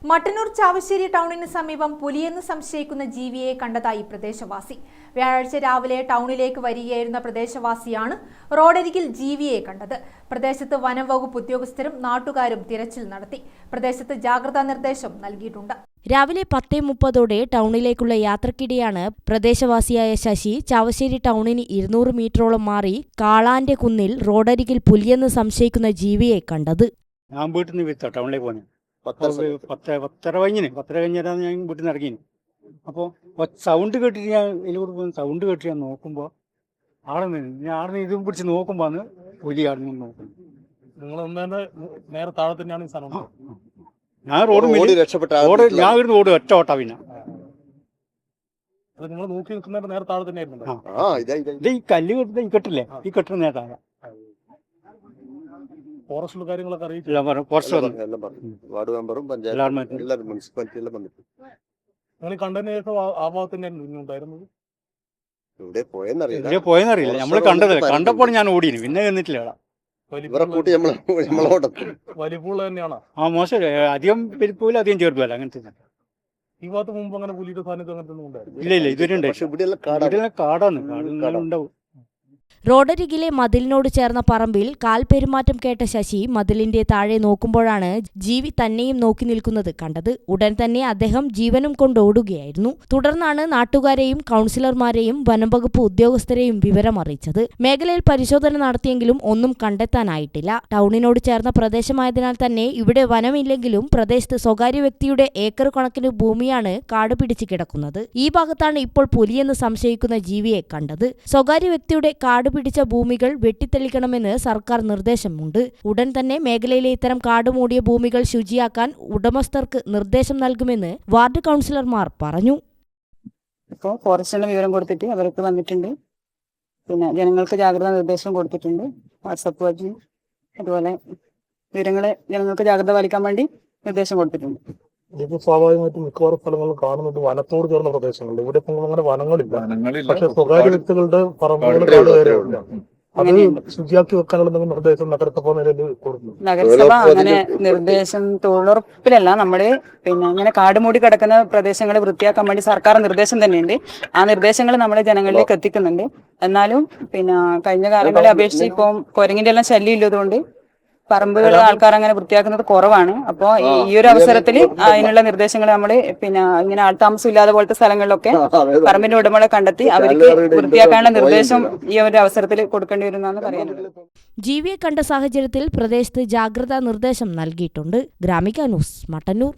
മട്ടന്നൂർ ചാവശ്ശേരി ടൗണിന് സമീപം പുലിയെന്ന് സംശയിക്കുന്ന ജീവിയെ കണ്ടതായി പ്രദേശവാസി. വ്യാഴാഴ്ച രാവിലെ ടൗണിലേക്ക് വരികയായിരുന്ന പ്രദേശവാസിയാണ് റോഡരികിൽ ജീവിയെ കണ്ടത്. പ്രദേശത്ത് വനംവകുപ്പ് ഉദ്യോഗസ്ഥരും നാട്ടുകാരും തിരച്ചിൽ നടത്തി. പ്രദേശത്ത് ജാഗ്രതാ നിർദ്ദേശം നൽകിയിട്ടുണ്ട്. രാവിലെ 10:30 ടൗണിലേക്കുള്ള യാത്രക്കിടെയാണ് പ്രദേശവാസിയായ ശശി ചാവശ്ശേരി ടൗണിന് 200 മീറ്ററോളം മാറി കാളാന്റെ കുന്നിൽ റോഡരികിൽ പുലിയെന്ന് സംശയിക്കുന്ന ജീവിയെ കണ്ടത്. ഞാൻ വീട്ടിൽ നിന്ന് വിത്ത ടൗണിലേക്ക് പോകുന്നത് 10:30 കഴിഞ്ഞാൽ ഞാൻ വീട്ടിൽ നിന്ന് ഇറങ്ങി. അപ്പോൾ സൗണ്ട് കേട്ടിട്ട് സൗണ്ട് കേട്ടിട്ട് ഞാൻ നോക്കുമ്പോൾ ആടെ നിന്ന് ഇതും പിടിച്ച് നോക്കുമ്പോൾ ആണ് പുലി ആടെ നിന്ന് നോക്കുന്നത്. നിങ്ങൾ നേരെ താഴെ തന്നെയാണ് ഈ സ്ഥലം. ഞാൻ റോഡ് ഞാൻ ഇവിടുന്ന് ഓട് ഒറ്റ ഓട്ടാ. പിന്നെ നിങ്ങൾ നോക്കി നിൽക്കുന്ന നേരെ താഴെ തന്നെയായിരുന്നു. ഇത് ഈ കല്ല് കെട്ടുന്ന ഈ കെട്ടില്ലേ, ഈ കെട്ടുന്ന നേരെ താഴെ. ഫോറസ്റ്റിലെ കാര്യങ്ങളൊക്കെ അറിയിച്ചില്ല. വാർഡ് മെമ്പറും പഞ്ചായത്ത് മുനിസിപ്പാലിറ്റിയെല്ലാം വന്നിട്ട് നിങ്ങൾ കണ്ടതിന് ശേഷം ആ ഭാഗത്ത് തന്നെയായിരുന്നു ഉണ്ടായിരുന്നത്. ഇവിടെ പോയെന്നറിയില്ല. നമ്മള് കണ്ടപ്പോൾ ഞാൻ ഓടിന്, പിന്നെ എന്നിട്ടില്ല. വലിപ്പുള്ള തന്നെയാണോ? ആ മോശം, അധികം വലിപ്പമില്ല അധികം ചെറുപ്പല്ല, അങ്ങനത്തെ. ഈ ഭാഗത്ത് മുമ്പ് അങ്ങനെ പുലിയുടെ സാന്നിധ്യം അങ്ങനത്തെ ഒന്നും ഉണ്ടായിരുന്നു? ഇല്ല ഇതുവരെ ഉണ്ടായി. കാടാണ്, ഉണ്ടാവും. റോഡരികിലെ മതിലിനോട് ചേർന്ന പറമ്പിൽ കാൽപെരുമാറ്റം കേട്ട ശശി മതിലിന്റെ താഴെ നോക്കുമ്പോഴാണ് ജീവി തന്നെയും നോക്കി നിൽക്കുന്നത് കണ്ടത്. ഉടൻ തന്നെ അദ്ദേഹം ജീവനും കൊണ്ടോടുകയായിരുന്നു. തുടർന്നാണ് നാട്ടുകാരെയും കൗൺസിലർമാരെയും വനംവകുപ്പ് ഉദ്യോഗസ്ഥരെയും വിവരമറിയിച്ചത്. മേഖലയിൽ പരിശോധന നടത്തിയെങ്കിലും ഒന്നും കണ്ടെത്താനായിട്ടില്ല. ടൗണിനോട് ചേർന്ന പ്രദേശമായതിനാൽ തന്നെ ഇവിടെ വനമില്ലെങ്കിലും പ്രദേശത്ത് സ്വകാര്യ വ്യക്തിയുടെ ഏക്കർ കണക്കിന് ഭൂമിയാണ് കാട് പിടിച്ച് കിടക്കുന്നത്. ഈ ഭാഗത്താണ് ഇപ്പോൾ പുലിയെന്ന് സംശയിക്കുന്ന ജീവിയെ കണ്ടത്. സ്വകാര്യ വ്യക്തിയുടെ കാട് പിടിച്ച ഭൂമികൾ വെട്ടിത്തെളിക്കണമെന്ന് സർക്കാർ നിർദ്ദേശമുണ്ട്. ഉടൻ തന്നെ മേഖലയിലെ ഇത്തരം കാടുമൂടിയ ഭൂമികൾ ശുചിയാക്കാൻ ഉടമസ്ഥർക്ക് നിർദ്ദേശം നൽകുമെന്ന് വാർഡ് കൗൺസിലർമാർ പറഞ്ഞു. ഇപ്പോൾ ഫോറസ്റ്റിന്റെ വിവരം കൊടുത്തിട്ട് അവർക്ക് വന്നിട്ടുണ്ട്. പിന്നെ ജനങ്ങൾക്ക് ജാഗ്രതാ നിർദ്ദേശം കൊടുത്തിട്ടുണ്ട്. വാട്സപ്പ് വഴി അതുപോലെ വിവരങ്ങളെ ജനങ്ങൾക്ക് ജാഗ്രത പാലിക്കാൻ വേണ്ടി നിർദ്ദേശം കൊടുത്തിട്ടുണ്ട്. ഇതിപ്പോ സ്വാഭാവികമായിട്ടും മിക്കവാറും സ്ഥലങ്ങളിൽ കാണുന്നത് വനത്തോട് ചേർന്ന പ്രദേശങ്ങളുണ്ട്. ഇവിടെ അങ്ങനെ വനങ്ങളില്ല. പക്ഷെ സ്വകാര്യ വ്യക്തികളുടെ പറമ്പുകൾ അത് ശുചിയാക്കി വെക്കാനുള്ള നിർദ്ദേശം നഗരസഭ നിലയിൽ കൊടുക്കുന്നു. നഗരസഭ അങ്ങനെ നിർദ്ദേശം തൊഴിലുറപ്പിലല്ല, നമ്മള് പിന്നെ ഇങ്ങനെ കാടുമൂടി കിടക്കുന്ന പ്രദേശങ്ങൾ വൃത്തിയാക്കാൻ വേണ്ടി സർക്കാർ നിർദ്ദേശം തന്നെയുണ്ട്. ആ നിർദ്ദേശങ്ങൾ നമ്മളെ ജനങ്ങളിലേക്ക് എത്തിക്കുന്നുണ്ട്. എന്നാലും പിന്നെ കഴിഞ്ഞ കാലങ്ങളെ അപേക്ഷിച്ച് ഇപ്പം കുരങ്ങിന്റെ എല്ലാം ശല്യം ഇല്ലതുകൊണ്ട് പറമ്പുകൾ ആൾക്കാർ അങ്ങനെ വൃത്തിയാക്കുന്നത് കുറവാണ്. അപ്പോൾ ഈ ഒരു അവസരത്തിൽ അതിനുള്ള നിർദ്ദേശങ്ങൾ നമ്മള് പിന്നെ ഇങ്ങനെ ആൾതാമസം ഇല്ലാതെ പോലത്തെ സ്ഥലങ്ങളിലൊക്കെ പറമ്പിന്റെ ഉടമകളെ കണ്ടെത്തി അവർക്ക് വൃത്തിയാക്കാനുള്ള നിർദ്ദേശം ഈ ഒരു അവസരത്തിൽ കൊടുക്കേണ്ടി വരുന്നതാണ് പറയാനുള്ളത്. ജീവിയെ കണ്ട സാഹചര്യത്തിൽ പ്രദേശത്ത് ജാഗ്രതാ നിർദ്ദേശം നൽകിയിട്ടുണ്ട്. ഗ്രാമിക ന്യൂസ്, മട്ടന്നൂർ.